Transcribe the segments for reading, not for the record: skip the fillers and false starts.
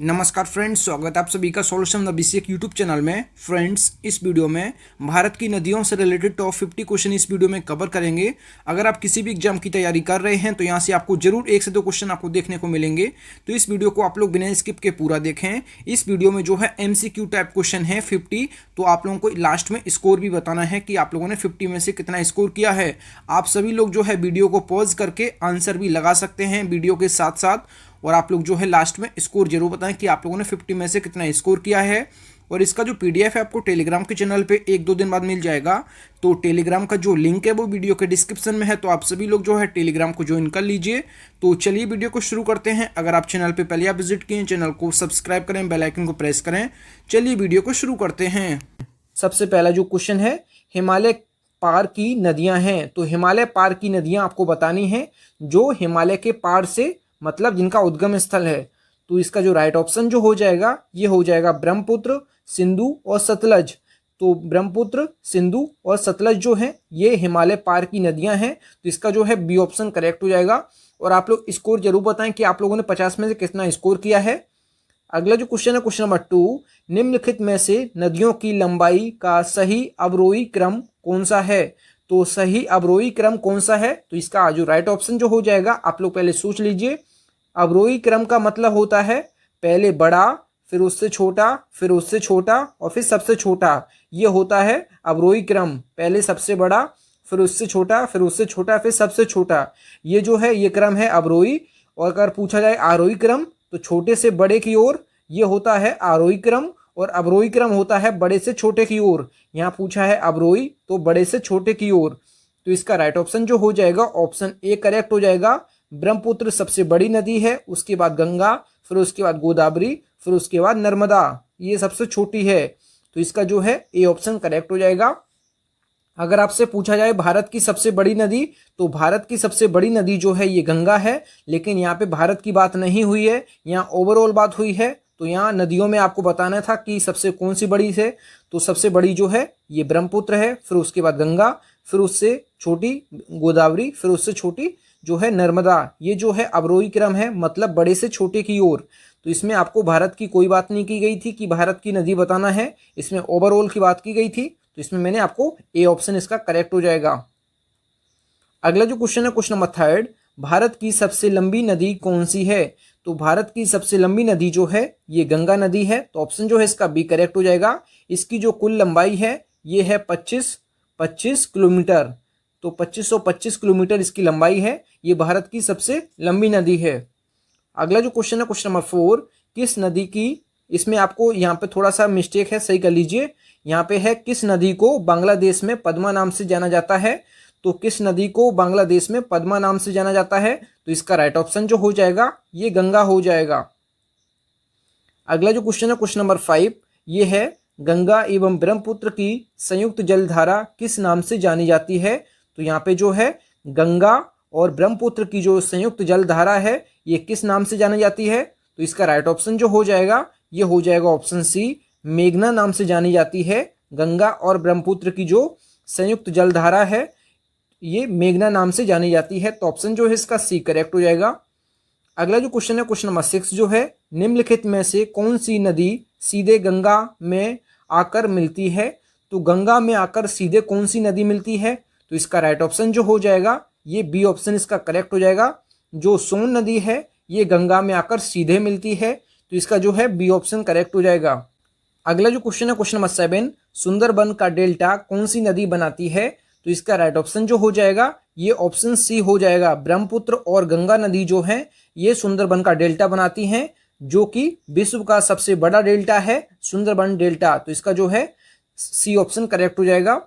नमस्कार फ्रेंड्स, स्वागत है आप सभी का solution the BCA YouTube channel में। फ्रेंड्स, इस वीडियो में भारत की नदियों से रिलेटेड टॉप 50 क्वेश्चन इस वीडियो में कवर करेंगे। अगर आप किसी भी एग्जाम की तैयारी कर रहे हैं तो यहाँ से आपको जरूर 1 से 2 क्वेश्चन आपको देखने को मिलेंगे। तो इस वीडियो को आप लोग बिना स्किप के पूरा देखें। इस वीडियो में जो है MCQ टाइप क्वेश्चन है 50, तो आप लोगों को लास्ट में स्कोर भी बताना है कि आप लोगों ने 50 में से कितना स्कोर किया है। आप सभी लोग जो है वीडियो को पॉज करके आंसर भी लगा सकते हैं वीडियो के साथ साथ, और आप लोग जो है लास्ट में स्कोर जरूर बताएं कि आप लोगों ने 50 में से कितना स्कोर किया है। और इसका जो PDF है आपको टेलीग्राम के चैनल पे 1-2 दिन बाद मिल जाएगा। तो टेलीग्राम का जो लिंक है वो वीडियो के डिस्क्रिप्शन में है, तो आप सभी लोग जो है टेलीग्राम को ज्वाइन कर लीजिए। तो चलिए वीडियो को शुरू करते हैं। अगर आप चैनल पे पहले आप विजिट किए, चैनल को सब्सक्राइब करें, बेल आइकन को प्रेस करें। चलिए वीडियो को शुरू करते हैं। सबसे पहला जो क्वेश्चन है, हिमालय पार की नदियां हैं। तो हिमालय पार की नदियां आपको बतानी है जो हिमालय के पार से, मतलब जिनका उद्गम स्थल है। तो इसका जो राइट ऑप्शन जो हो जाएगा ये हो जाएगा ब्रह्मपुत्र, सिंधु और सतलज। तो ब्रह्मपुत्र, सिंधु और सतलज जो है ये हिमालय पार की नदियां हैं। तो इसका जो है बी ऑप्शन करेक्ट हो जाएगा। और आप लोग स्कोर जरूर बताएं कि आप लोगों ने 50 में से कितना स्कोर किया है। अगला जो क्वेश्चन है क्वेश्चन नंबर 2, निम्नलिखित में से नदियों की लंबाई का सही अवरोही क्रम कौन सा है। तो सही अवरोही क्रम कौन सा है, तो इसका जो राइट ऑप्शन जो हो जाएगा आप लोग पहले सोच लीजिए। अवरोही क्रम का मतलब होता है पहले बड़ा, फिर उससे छोटा, फिर उससे छोटा और फिर सबसे छोटा। ये होता है अवरोही क्रम। पहले सबसे बड़ा, फिर उससे छोटा, फिर उससे छोटा, फिर सबसे छोटा। ये जो है ये क्रम है अवरोही। और अगर पूछा जाए आरोही क्रम तो छोटे से बड़े की ओर, ये होता है आरोही क्रम। और अवरोही क्रम होता है बड़े से छोटे की ओर। यहाँ पूछा है अवरोही तो बड़े से छोटे की ओर। तो इसका राइट ऑप्शन जो हो जाएगा ऑप्शन ए करेक्ट हो जाएगा। ब्रह्मपुत्र सबसे बड़ी नदी है, उसके बाद गंगा, फिर उसके बाद गोदावरी, फिर उसके बाद नर्मदा, ये सबसे छोटी है। तो इसका जो है ए ऑप्शन करेक्ट हो जाएगा। अगर आपसे पूछा जाए भारत की सबसे बड़ी नदी, तो भारत की सबसे बड़ी नदी जो है ये गंगा है। लेकिन यहाँ पे भारत की बात नहीं हुई है, यहाँ ओवरऑल बात हुई है। तो यहाँ नदियों में आपको बताना था कि सबसे कौन सी बड़ी है। तो सबसे बड़ी जो है ये ब्रह्मपुत्र है, फिर उसके बाद गंगा, फिर उससे छोटी गोदावरी, फिर उससे छोटी जो है नर्मदा। ये जो है अवरोही क्रम है, मतलब बड़े से छोटे की ओर। तो इसमें आपको भारत की कोई बात नहीं की गई थी कि भारत की नदी बताना है, इसमें ओवरऑल की बात की गई थी। तो इसमें मैंने आपको ए ऑप्शन इसका करेक्ट हो जाएगा। अगला जो क्वेश्चन है क्वेश्चन नंबर 3, भारत की सबसे लंबी नदी कौन सी है। तो भारत की सबसे लंबी नदी जो है ये गंगा नदी है। तो ऑप्शन जो है इसका बी करेक्ट हो जाएगा। इसकी जो कुल लंबाई है ये है 25 किलोमीटर। तो 2525 किलोमीटर इसकी लंबाई है। ये भारत की सबसे लंबी नदी है। अगला जो क्वेश्चन है क्वेश्चन नंबर 4, किस नदी की, इसमें आपको यहाँ पे थोड़ा सा मिस्टेक है, सही कर लीजिए। यहाँ पे है किस नदी को बांग्लादेश में पद्मा नाम से जाना जाता है। तो किस नदी को बांग्लादेश में पद्मा नाम से जाना जाता है, तो इसका राइट ऑप्शन जो हो जाएगा ये गंगा हो जाएगा। अगला जो क्वेश्चन है क्वेश्चन नंबर 5, ये है गंगा एवं ब्रह्मपुत्र की संयुक्त जलधारा किस नाम से जानी जाती है। तो यहाँ पे जो है गंगा और ब्रह्मपुत्र की जो संयुक्त जलधारा है ये किस नाम से जानी जाती है। तो इसका राइट ऑप्शन जो हो जाएगा ये हो जाएगा ऑप्शन सी, मेघना नाम से जानी जाती है। गंगा और ब्रह्मपुत्र की जो संयुक्त जलधारा है ये मेघना नाम से जानी जाती है। तो ऑप्शन जो है इसका सी करेक्ट हो जाएगा। अगला जो क्वेश्चन है क्वेश्चन नंबर 6 जो है, निम्नलिखित में से कौन सी नदी सीधे गंगा में आकर मिलती है। तो गंगा में आकर सीधे कौन सी नदी मिलती है, तो इसका राइट ऑप्शन जो हो जाएगा ये बी ऑप्शन इसका करेक्ट हो जाएगा। जो सोन नदी है ये गंगा में आकर सीधे मिलती है। तो इसका जो है बी ऑप्शन करेक्ट हो जाएगा। अगला जो क्वेश्चन है क्वेश्चन नंबर 7, सुंदरबन का डेल्टा कौन सी नदी बनाती है। तो इसका राइट ऑप्शन जो हो जाएगा ये ऑप्शन सी हो जाएगा। ब्रह्मपुत्र और गंगा नदी जो है ये सुंदरबन का डेल्टा बनाती हैं, जो कि विश्व का सबसे बड़ा डेल्टा है सुंदरबन डेल्टा। तो इसका जो है सी ऑप्शन करेक्ट हो जाएगा।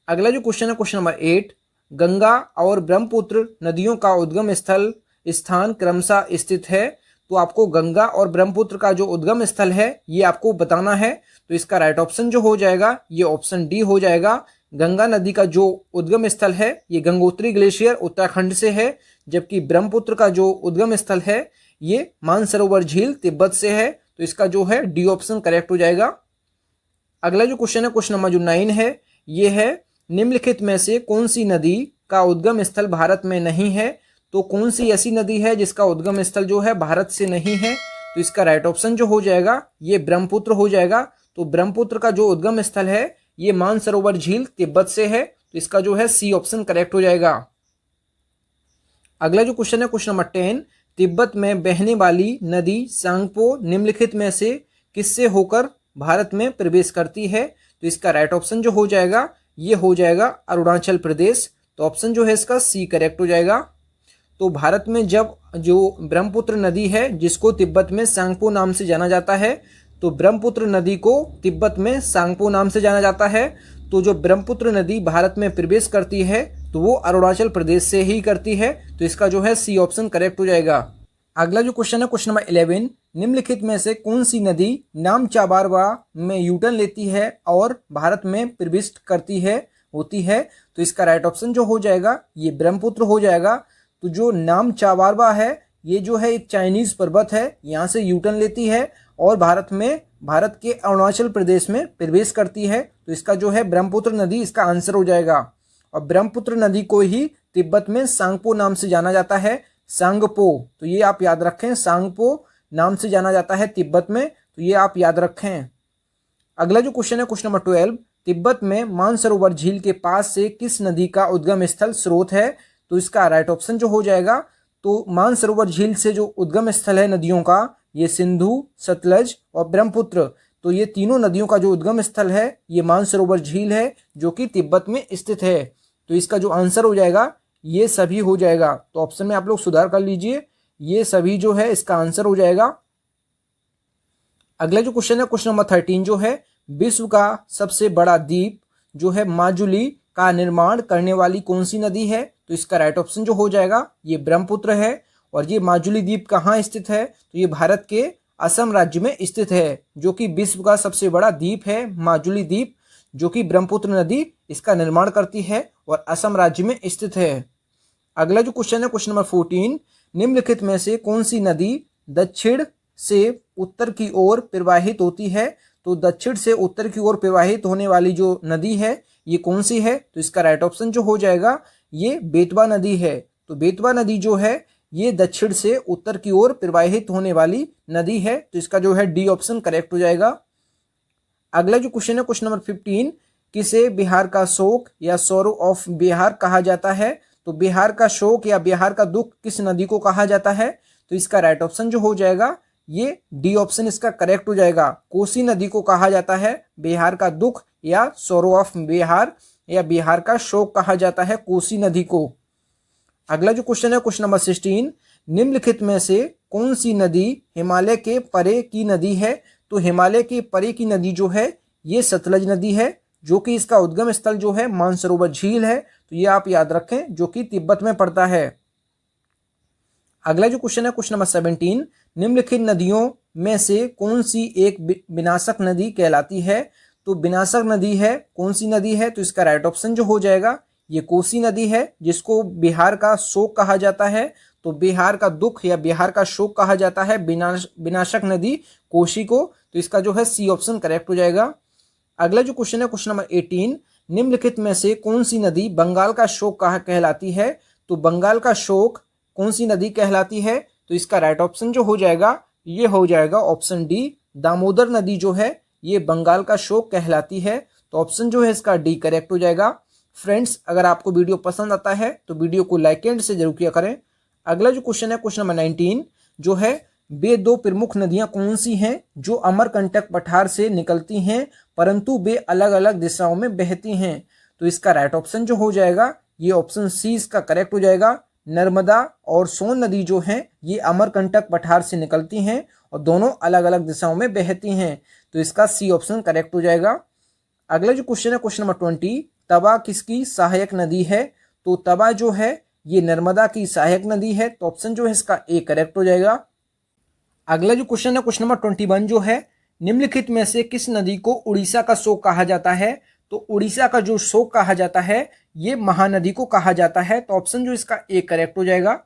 अगला जो क्वेश्चन है क्वेश्चन नंबर 8, गंगा और ब्रह्मपुत्र नदियों का उद्गम स्थान क्रमशः स्थित है। तो आपको गंगा और ब्रह्मपुत्र का जो उद्गम स्थल है ये आपको बताना है। तो इसका राइट ऑप्शन जो हो जाएगा ये ऑप्शन डी हो जाएगा। गंगा नदी का जो उद्गम स्थल है ये गंगोत्री ग्लेशियर उत्तराखंड से है, जबकि ब्रह्मपुत्र का जो उद्गम स्थल है ये मानसरोवर झील तिब्बत से है। तो इसका जो है डी ऑप्शन करेक्ट हो जाएगा। अगला जो क्वेश्चन है क्वेश्चन नंबर जो 9 है, ये है निम्नलिखित में से कौन सी नदी का उद्गम स्थल भारत में नहीं है। तो कौन सी ऐसी नदी है जिसका उद्गम स्थल जो है भारत से नहीं है। तो इसका राइट ऑप्शन जो हो जाएगा ये ब्रह्मपुत्र हो जाएगा। तो ब्रह्मपुत्र का जो उद्गम स्थल है ये मानसरोवर झील तिब्बत से है, तो इसका जो है सी ऑप्शन करेक्ट हो जाएगा। अगला जो क्वेश्चन है क्वेश्चन नंबर 10, तिब्बत में बहने वाली नदी सांगपो निम्नलिखित में से किससे होकर भारत में प्रवेश करती है? तो इसका राइट ऑप्शन जो हो जाएगा ये हो जाएगा अरुणाचल प्रदेश। तो ऑप्शन जो है इसका सी करेक्ट हो जाएगा। तो भारत में जब जो ब्रह्मपुत्र नदी है जिसको तिब्बत में सांगपो नाम से जाना जाता है, तो ब्रह्मपुत्र नदी को तिब्बत में सांगपो नाम से जाना जाता है। तो जो ब्रह्मपुत्र नदी भारत में प्रवेश करती है तो वो अरुणाचल प्रदेश से ही करती है, तो इसका जो है सी ऑप्शन करेक्ट हो जाएगा। अगला जो क्वेश्चन है क्वेश्चन नंबर 11, निम्नलिखित में से कौन सी नदी नामचाबारवा में यूटर्न लेती है और भारत में प्रविष्ट करती है होती है? तो इसका राइट ऑप्शन जो हो जाएगा ये ब्रह्मपुत्र हो जाएगा। तो जो नामचाबारवा है ये जो है एक चाइनीज पर्वत है, यहाँ से यूटर्न लेती है और भारत के अरुणाचल प्रदेश में प्रवेश करती है। तो इसका जो है ब्रह्मपुत्र नदी इसका आंसर हो जाएगा। और ब्रह्मपुत्र नदी को ही तिब्बत में सांगपो नाम से जाना जाता है, सांगपो। तो ये आप याद रखें, सांगपो नाम से जाना जाता है तिब्बत में, तो ये आप याद रखें। अगला जो क्वेश्चन है क्वेश्चन नंबर 12, तिब्बत में मानसरोवर झील के पास से किस नदी का उद्गम स्थल स्रोत है? तो इसका राइट ऑप्शन जो हो जाएगा, तो मानसरोवर झील से जो उद्गम स्थल है नदियों का ये सिंधु, सतलज और ब्रह्मपुत्र। तो ये तीनों नदियों का जो उद्गम स्थल है ये मानसरोवर झील है जो कि तिब्बत में स्थित है। तो इसका जो आंसर हो जाएगा ये सभी हो जाएगा। तो ऑप्शन में आप लोग सुधार कर लीजिए, ये सभी जो है इसका आंसर हो जाएगा। अगला जो क्वेश्चन है क्वेश्चन नंबर 13 जो है, विश्व का सबसे बड़ा द्वीप जो है माजुली का निर्माण करने वाली कौन सी नदी है? तो इसका राइट ऑप्शन जो हो जाएगा ये ब्रह्मपुत्र है। और ये माजुली द्वीप कहाँ स्थित है? तो ये भारत के असम राज्य में स्थित है, जो कि विश्व का सबसे बड़ा द्वीप है माजुली द्वीप, जो कि ब्रह्मपुत्र नदी इसका निर्माण करती है और असम राज्य में स्थित है। अगला जो क्वेश्चन है क्वेश्चन नंबर 14, निम्नलिखित में से कौन सी नदी दक्षिण से उत्तर की ओर प्रवाहित होती है? तो दक्षिण से उत्तर की ओर प्रवाहित होने वाली जो नदी है ये कौन सी है? तो इसका राइट ऑप्शन जो हो जाएगा ये बेतवा नदी है। तो बेतवा नदी जो है ये दक्षिण से उत्तर की ओर प्रवाहित होने वाली नदी है, तो इसका जो है डी ऑप्शन करेक्ट हो जाएगा। अगला जो क्वेश्चन है क्वेश्चन नंबर 15, किसे बिहार का शोक या सौरो ऑफ बिहार कहा जाता है? तो बिहार का शोक या बिहार का दुख किस नदी को कहा जाता है? तो इसका राइट ऑप्शन जो हो जाएगा ये डी ऑप्शन इसका करेक्ट हो जाएगा। कोसी नदी को कहा जाता है बिहार का दुख या सौरो ऑफ बिहार या बिहार का शोक कहा जाता है कोसी नदी को। अगला जो क्वेश्चन है क्वेश्चन नंबर 16, निम्नलिखित में से कौन सी नदी हिमालय के परे की नदी है? तो हिमालय के परे की नदी जो है ये सतलज नदी है, जो कि इसका उद्गम स्थल जो है मानसरोवर झील है। तो ये आप याद रखें, जो कि तिब्बत में पड़ता है। अगला जो क्वेश्चन है क्वेश्चन नंबर 17, निम्नलिखित नदियों में से कौन सी एक विनाशक नदी कहलाती है? तो विनाशक नदी है कौन सी नदी है? तो इसका राइट ऑप्शन जो हो जाएगा ये कोसी नदी है, जिसको बिहार का शोक कहा जाता है। तो बिहार का दुख या बिहार का शोक कहा जाता है विनाशक नदी कोसी को, तो इसका जो है सी ऑप्शन करेक्ट हो जाएगा। अगला जो क्वेश्चन है क्वेश्चन नंबर 18, निम्नलिखित में से कौन सी नदी बंगाल का शोक कहलाती है? तो बंगाल का शोक कौन सी नदी कहलाती है? तो इसका राइट ऑप्शन जो हो जाएगा ये हो जाएगा ऑप्शन डी, दामोदर नदी जो है ये बंगाल का शोक कहलाती है। तो ऑप्शन जो है इसका डी करेक्ट हो जाएगा। फ्रेंड्स, अगर आपको वीडियो पसंद आता है तो वीडियो को लाइक एंड से जरूर किया करें। अगला जो क्वेश्चन है क्वेश्चन नंबर 19 जो है, वे दो प्रमुख नदियां कौन सी हैं जो अमरकंटक पठार से निकलती हैं परंतु वे अलग अलग दिशाओं में बहती हैं? तो इसका राइट ऑप्शन जो हो जाएगा ये ऑप्शन सी इसका करेक्ट हो जाएगा। नर्मदा और सोन नदी जो हैं ये अमरकंटक पठार से निकलती हैं और दोनों अलग अलग दिशाओं में बहती हैं, तो इसका सी ऑप्शन करेक्ट हो जाएगा। अगला जो क्वेश्चन है क्वेश्चन नंबर 20, तवा किसकी सहायक नदी है? तो तवा जो है ये नर्मदा की सहायक नदी है, तो ऑप्शन जो है इसका ए करेक्ट हो जाएगा। अगला जो क्वेश्चन है क्वेश्चन नंबर 21 जो है, निम्नलिखित में से किस नदी को उड़ीसा का शोक कहा जाता है? तो उड़ीसा का जो शोक कहा जाता है ये महानदी को कहा जाता है, तो ऑप्शन जो इसका ए करेक्ट हो जाएगा।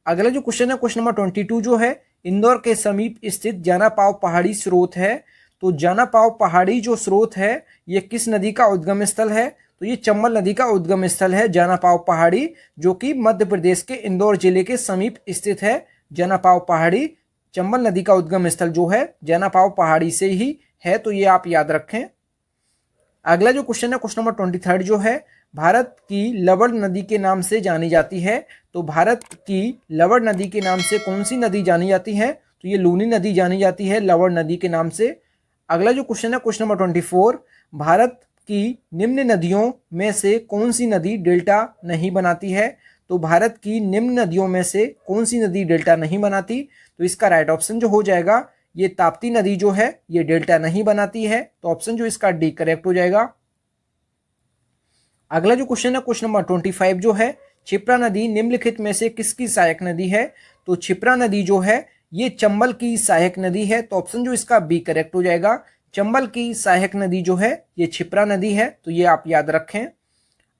अगला जो क्वेश्चन है क्वेश्चन नंबर 22 जो है, इंदौर के समीप स्थित जानापाव पहाड़ी स्रोत है। तो जानापाव पहाड़ी जो स्रोत है ये किस नदी का उद्गम स्थल है? तो ये चंबल नदी का उद्गम स्थल है जानापाव पहाड़ी, जो कि मध्य प्रदेश के इंदौर जिले के समीप स्थित है। जानापाव पहाड़ी चंबल नदी का उद्गम स्थल जो है जैनापाव पहाड़ी से ही है, तो ये आप याद रखें। अगला जो क्वेश्चन है क्वेश्चन नंबर 23 जो है, भारत की लवण नदी के नाम से जानी जाती है। तो भारत की लवण नदी के नाम से कौन सी नदी जानी जाती है? तो ये लूनी नदी जानी जाती है लवण नदी के नाम से। अगला जो क्वेश्चन है क्वेश्चन नंबर 24, भारत की निम्न नदियों में से कौन सी नदी डेल्टा नहीं बनाती है? तो भारत की निम्न नदियों में से कौन सी नदी डेल्टा नहीं बनाती? तो इसका राइट ऑप्शन जो हो जाएगा ये ताप्ती नदी जो है ये डेल्टा नहीं बनाती है, तो ऑप्शन जो इसका डी करेक्ट हो जाएगा। अगला जो क्वेश्चन है क्वेश्चन नंबर 25 जो है, क्षिप्रा नदी निम्नलिखित में से किसकी सहायक नदी है? तो क्षिप्रा नदी जो है ये चंबल की सहायक नदी है, तो ऑप्शन जो इसका बी करेक्ट हो जाएगा। चंबल की सहायक नदी जो है ये क्षिप्रा नदी है, तो ये आप याद रखें।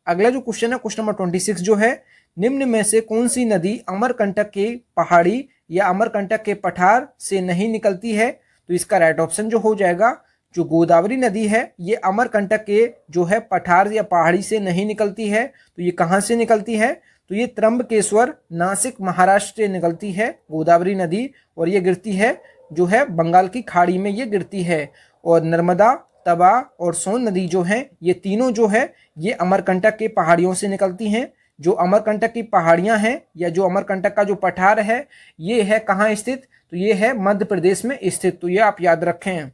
अगला जो क्वेश्चन है क्वेश्चन नंबर 26 जो है, निम्न में से कौन सी नदी अमरकंटक के पहाड़ी या अमरकंटक के पठार से नहीं निकलती है? तो इसका राइट ऑप्शन जो हो जाएगा जो गोदावरी नदी है ये अमरकंटक के जो है पठार या पहाड़ी से नहीं निकलती है, तो ये कहाँ से निकलती है? तो ये त्र्यंबकेश्वर नासिक महाराष्ट्र से निकलती है गोदावरी नदी, और ये गिरती है जो है बंगाल की खाड़ी में ये गिरती है। और नर्मदा, तवा और सोन नदी जो है ये तीनों जो है ये अमरकंटक के पहाड़ियों से निकलती हैं। जो अमरकंटक की पहाड़ियां हैं या जो अमरकंटक का जो पठार है ये है कहाँ स्थित? तो ये है मध्य प्रदेश में स्थित, तो ये आप याद रखें।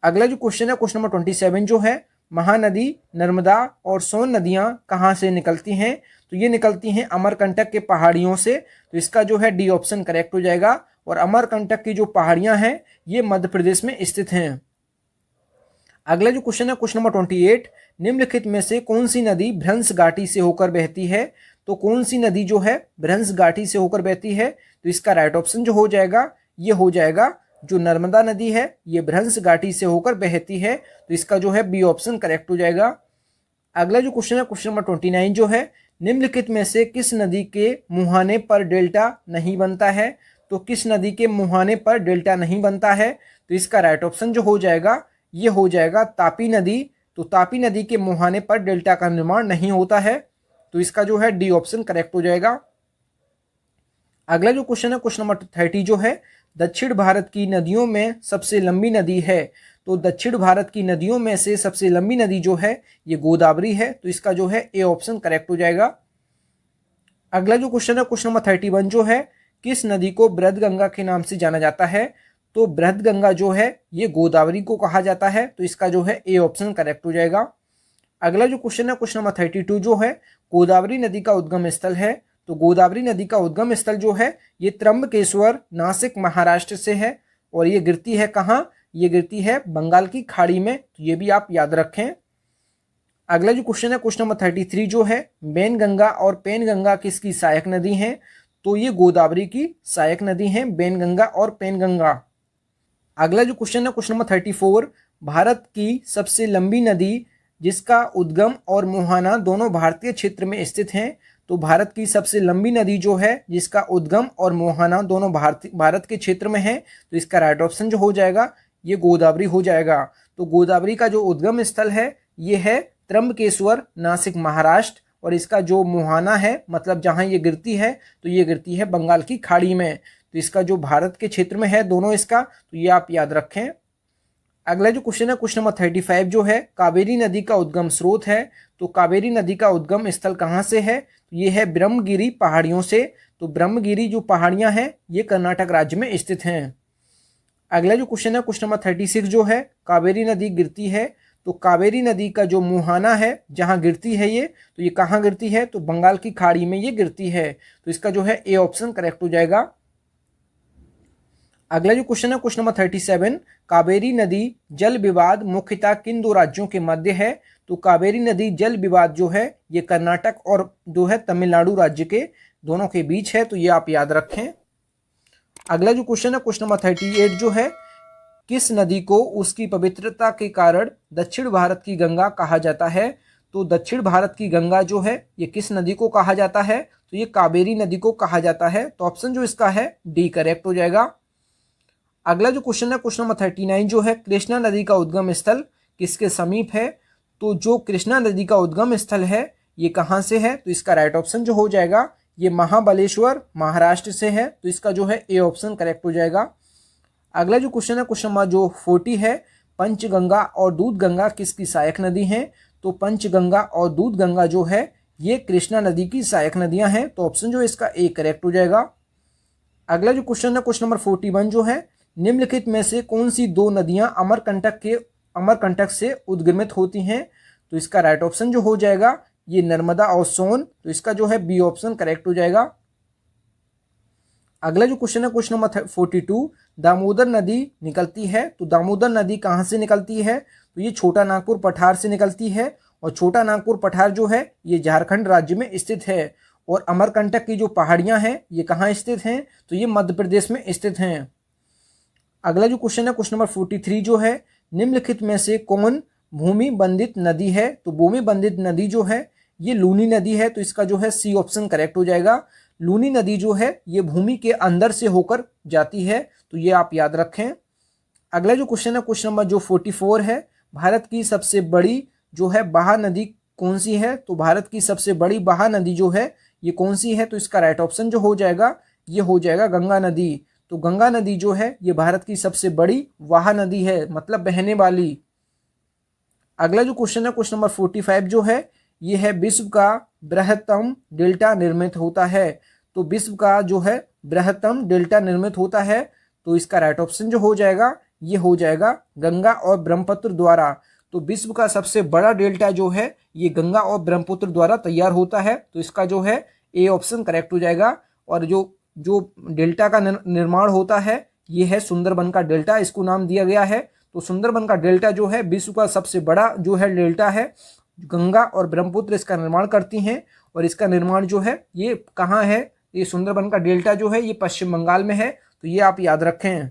अगला जो क्वेश्चन है क्वेश्चन नंबर 27 जो है, महानदी, नर्मदा और सोन नदियां कहाँ से निकलती हैं? तो ये निकलती हैं अमरकंटक के पहाड़ियों से, तो इसका जो है डी ऑप्शन करेक्ट हो जाएगा। और अमरकंटक की जो पहाड़ियां हैं ये मध्य प्रदेश में स्थित हैं। अगला जो क्वेश्चन है क्वेश्चन नंबर 28, निम्नलिखित में से कौन सी नदी भ्रंश घाटी से होकर बहती है? तो कौन सी नदी जो है भ्रंश घाटी से होकर बहती है? तो इसका राइट ऑप्शन जो हो जाएगा ये हो जाएगा जो नर्मदा नदी है ये भ्रंश घाटी से होकर बहती है, तो इसका जो है बी ऑप्शन करेक्ट हो जाएगा। अगला जो क्वेश्चन है क्वेश्चन नंबर 29 जो है, निम्नलिखित में से किस नदी के मुहाने पर डेल्टा नहीं बनता है? तो किस नदी के मुहाने पर डेल्टा नहीं बनता है? तो इसका राइट ऑप्शन जो हो जाएगा ये हो जाएगा तापी नदी। तो तापी नदी के मुहाने पर डेल्टा का निर्माण नहीं होता है, तो इसका जो है डी ऑप्शन करेक्ट हो जाएगा। अगला जो क्वेश्चन है क्वेश्चन नंबर 30 जो है, दक्षिण भारत की नदियों में सबसे लंबी नदी है। तो दक्षिण भारत की नदियों में से सबसे लंबी नदी जो है ये गोदावरी है, तो इसका जो है ए ऑप्शन करेक्ट हो जाएगा। अगला जो क्वेश्चन है क्वेश्चन नंबर 31 जो है, किस नदी को बृहदगंगा के नाम से जाना जाता है? तो बृहदगंगा जो है ये गोदावरी को कहा जाता है, तो इसका जो है ए ऑप्शन करेक्ट हो जाएगा। अगला जो क्वेश्चन है क्वेश्चन नंबर 32 जो है, गोदावरी नदी का उद्गम स्थल है। तो गोदावरी नदी का उद्गम स्थल जो है ये त्र्यंबकेश्वर नासिक महाराष्ट्र से है, और ये गिरती है कहाँ? ये गिरती है बंगाल की खाड़ी में, तो ये भी आप याद रखें। अगला जो क्वेश्चन है क्वेश्चन नंबर 33 जो है, बेनगंगा और पेनगंगा किसकी सहायक नदी हैं? तो ये गोदावरी की सहायक नदी हैं बेनगंगा और पेनगंगा। अगला जो क्वेश्चन है क्वेश्चन नंबर 34, भारत की सबसे लंबी नदी जिसका उद्गम और मुहाना दोनों भारतीय क्षेत्र में स्थित हैं। तो भारत की सबसे लंबी नदी जो है जिसका उद्गम और मुहाना दोनों भारत के क्षेत्र में है, तो इसका राइट ऑप्शन जो हो जाएगा ये गोदावरी हो जाएगा। तो गोदावरी का जो उद्गम स्थल है ये है त्र्यंबकेश्वर नासिक महाराष्ट्र, और इसका जो मुहाना है मतलब जहाँ ये गिरती है तो ये गिरती है बंगाल की खाड़ी में, तो इसका जो भारत के क्षेत्र में है दोनों इसका, तो ये आप याद रखें। अगला जो क्वेश्चन है क्वेश्चन नंबर 35 जो है, कावेरी नदी का उद्गम स्रोत है। तो कावेरी नदी का उद्गम स्थल कहाँ से है? तो ये है ब्रह्मगिरी पहाड़ियों से। तो ब्रह्मगिरी जो पहाड़ियाँ हैं ये कर्नाटक राज्य में स्थित हैं। अगला जो क्वेश्चन है क्वेश्चन नंबर 36 जो है, कावेरी नदी गिरती है। तो कावेरी नदी का जो मुहाना है जहाँ गिरती है ये, तो ये कहाँ गिरती है? तो बंगाल की खाड़ी में ये गिरती है, तो इसका जो है ए ऑप्शन करेक्ट हो जाएगा। अगला जो क्वेश्चन है क्वेश्चन नंबर 37, कावेरी नदी जल विवाद मुख्यतः किन दो राज्यों के मध्य है? तो कावेरी नदी जल विवाद जो है ये कर्नाटक और जो है तमिलनाडु राज्य के दोनों के बीच है, तो ये आप याद रखें। अगला जो क्वेश्चन है क्वेश्चन नंबर 38 जो है, किस नदी को उसकी पवित्रता के कारण दक्षिण भारत की गंगा कहा जाता है? तो दक्षिण भारत की गंगा जो है ये किस नदी को कहा जाता है? तो ये कावेरी नदी को कहा जाता है, तो ऑप्शन जो इसका है डी करेक्ट हो जाएगा। अगला जो क्वेश्चन है क्वेश्चन नंबर 39 जो है, कृष्णा नदी का उद्गम स्थल किसके समीप है? तो जो कृष्णा नदी का उद्गम स्थल है ये कहाँ से है? तो इसका राइट ऑप्शन जो हो जाएगा ये महाबलेश्वर महाराष्ट्र से है, तो इसका जो है ए ऑप्शन करेक्ट हो जाएगा। अगला जो क्वेश्चन है क्वेश्चन नंबर जो 40 है, पंचगंगा और दूधगंगा किसकी सहायक नदी हैं? तो पंचगंगा और दूधगंगा जो है ये कृष्णा नदी की सहायक नदियां हैं, तो ऑप्शन जो है इसका ए करेक्ट हो जाएगा। अगला जो क्वेश्चन है क्वेश्चन नंबर 41 जो है, निम्नलिखित में से कौन सी दो नदियां अमरकंटक से उद्गमित होती हैं? तो इसका राइट ऑप्शन जो हो जाएगा ये नर्मदा और सोन, तो इसका जो है बी ऑप्शन करेक्ट हो जाएगा। अगला जो क्वेश्चन है क्वेश्चन नंबर 42, दामोदर नदी निकलती है, तो दामोदर नदी कहाँ से निकलती है? तो ये छोटा नागपुर पठार से निकलती है, और छोटा नागपुर पठार जो है ये झारखंड राज्य में स्थित है, और अमरकंटक की जो पहाड़ियां हैं ये कहाँ स्थित हैं? तो ये मध्य प्रदेश में स्थित हैं। अगला जो क्वेश्चन है क्वेश्चन नंबर 43 जो है, निम्नलिखित में से कौन भूमि बंधित नदी है? तो भूमि बंधित नदी जो है ये लूनी नदी है, तो इसका जो है सी ऑप्शन करेक्ट हो जाएगा। लूनी नदी जो है ये भूमि के अंदर से होकर जाती है, तो ये आप याद रखें। अगला जो क्वेश्चन है क्वेश्चन नंबर जो 44 है, भारत की सबसे बड़ी जो है बहा नदी कौन सी है? तो भारत की सबसे बड़ी बहा नदी जो है ये कौन सी है? तो इसका राइट ऑप्शन जो हो जाएगा ये हो जाएगा गंगा नदी। तो गंगा नदी जो है ये भारत की सबसे बड़ी वाह नदी है, मतलब बहने वाली। अगला जो क्वेश्चन है क्वेश्चन नंबर 45 जो है ये है, विश्व का बृहत्तम डेल्टा निर्मित होता है। तो विश्व का जो है बृहत्तम डेल्टा निर्मित होता है, तो इसका राइट ऑप्शन जो हो जाएगा ये हो जाएगा गंगा और ब्रह्मपुत्र द्वारा। तो विश्व का सबसे बड़ा डेल्टा जो है ये गंगा और ब्रह्मपुत्र द्वारा तैयार होता है, तो इसका जो है ए ऑप्शन करेक्ट हो जाएगा। और जो डेल्टा का निर्माण होता है ये है सुंदरबन का डेल्टा, इसको नाम दिया गया है। तो सुंदरबन का डेल्टा जो है विश्व का सबसे बड़ा जो है डेल्टा है, गंगा और ब्रह्मपुत्र इसका निर्माण करती हैं, और इसका निर्माण जो है ये कहाँ है? ये सुंदरबन का डेल्टा जो है ये पश्चिम बंगाल में है, तो ये आप याद रखें।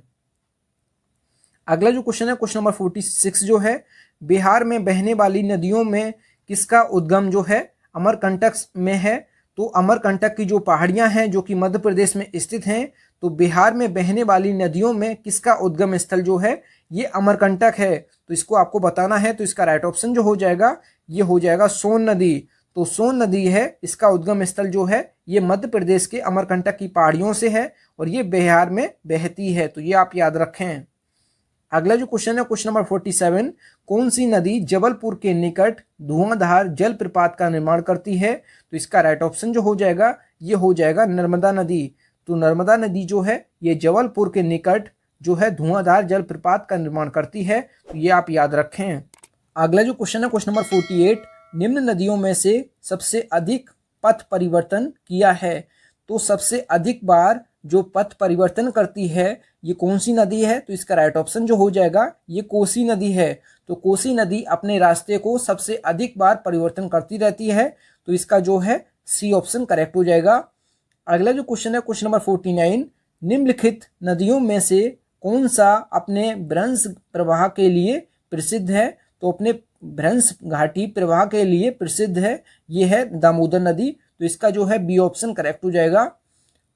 अगला जो क्वेश्चन है क्वेश्चन नंबर 46 जो है, बिहार में बहने वाली नदियों में किसका उद्गम जो है अमरकंटक में है? तो अमरकंटक की जो पहाड़ियां हैं जो कि मध्य प्रदेश में स्थित हैं, तो बिहार में बहने वाली नदियों में किसका उद्गम स्थल जो है ये अमरकंटक है, तो इसको आपको बताना है। तो इसका राइट ऑप्शन जो हो जाएगा ये हो जाएगा सोन नदी। तो सोन नदी है इसका उद्गम स्थल जो है ये मध्य प्रदेश के अमरकंटक की पहाड़ियों से है, और ये बिहार में बहती है, तो ये आप याद रखें। अगला जो क्वेश्चन है क्वेश्चन नंबर 47, कौन सी नदी जबलपुर के निकट धुआंधार जलप्रपात का निर्माण करती है? तो इसका राइट ऑप्शन जो हो जाएगा ये हो जाएगा नर्मदा नदी। तो नर्मदा नदी जो है ये जबलपुर के निकट जो है धुआंधार जलप्रपात का निर्माण करती है, तो ये आप याद रखें। अगला जो क्वेश्चन है क्वेश्चन नंबर 48, निम्न नदियों में से सबसे अधिक पथ परिवर्तन किया है? तो सबसे अधिक बार जो पथ परिवर्तन करती है ये कौन सी नदी है? तो इसका राइट ऑप्शन जो हो जाएगा ये कोसी नदी है। तो कोसी नदी अपने रास्ते को सबसे अधिक बार परिवर्तन करती रहती है, तो इसका जो है सी ऑप्शन करेक्ट हो जाएगा। अगला जो क्वेश्चन है क्वेश्चन नंबर 49, निम्नलिखित नदियों में से कौन सा अपने भ्रंश प्रवाह के लिए प्रसिद्ध है? तो अपने भ्रंश घाटी प्रवाह के लिए प्रसिद्ध है ये है दामोदर नदी, तो इसका जो है बी ऑप्शन करेक्ट हो जाएगा।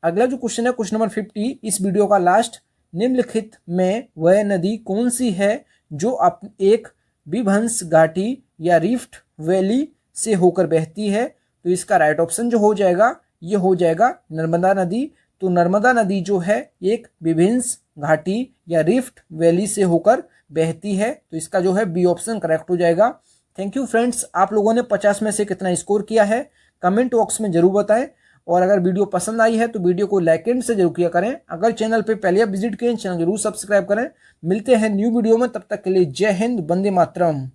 अगला जो क्वेश्चन है क्वेश्चन नंबर 50, इस वीडियो का लास्ट, निम्नलिखित में वह नदी कौन सी है जो एक विभंस घाटी या रिफ्ट वैली से होकर बहती है? तो इसका राइट ऑप्शन जो हो जाएगा ये हो जाएगा नर्मदा नदी। तो नर्मदा नदी जो है एक विभिन्स घाटी या रिफ्ट वैली से होकर बहती है, तो इसका जो है बी ऑप्शन करेक्ट हो जाएगा। थैंक यू फ्रेंड्स, आप लोगों ने 50 में से कितना स्कोर किया है कमेंट बॉक्स में जरूर बताएं, और अगर वीडियो पसंद आई है तो वीडियो को लाइक एंड से जरूर किया करें। अगर चैनल पे पहले आप विजिट करें चैनल जरूर सब्सक्राइब करें। मिलते हैं न्यू वीडियो में, तब तक के लिए जय हिंद, वंदे मातरम।